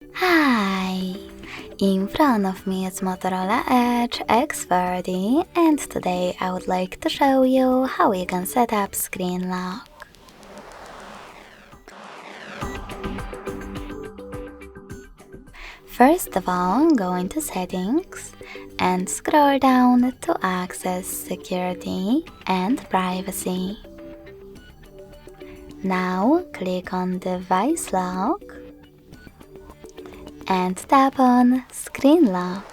Hi! In front of me is Motorola Edge X40 and today I would like to show you how you can set up screen lock. First of all, go into Settings and scroll down to access Security and Privacy. Now click on Device Lock and tap on Screen Lock.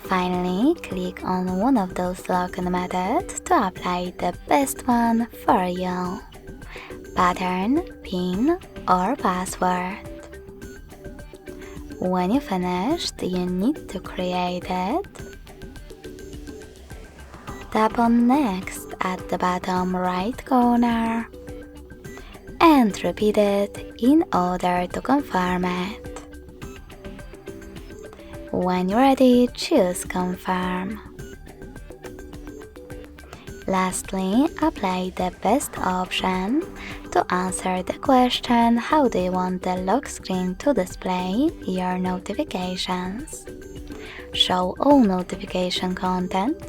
Finally, click on one of those locking methods to apply the best one for you: pattern, PIN, or password. When you finished, you need to create it. Tap on Next at the bottom right corner and repeat it in order to confirm it. When you're ready, choose Confirm. Lastly, apply the best option to answer the question: how do you want the lock screen to display your notifications? Show all notification content,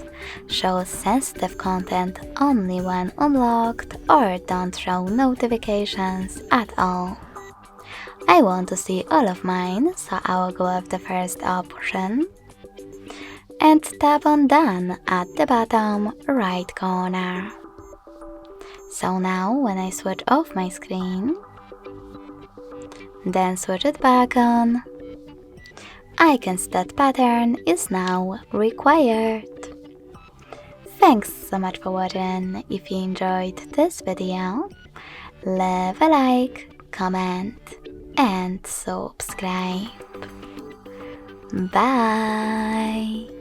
show sensitive content only when unlocked, or don't show notifications at all. I want to see all of mine, so I will go with the first option and tap on Done at the bottom right corner. So now when I switch off my screen, then switch it back on, I can see that pattern is now required. Thanks so much for watching. If you enjoyed this video, leave a like, comment, and subscribe. Bye!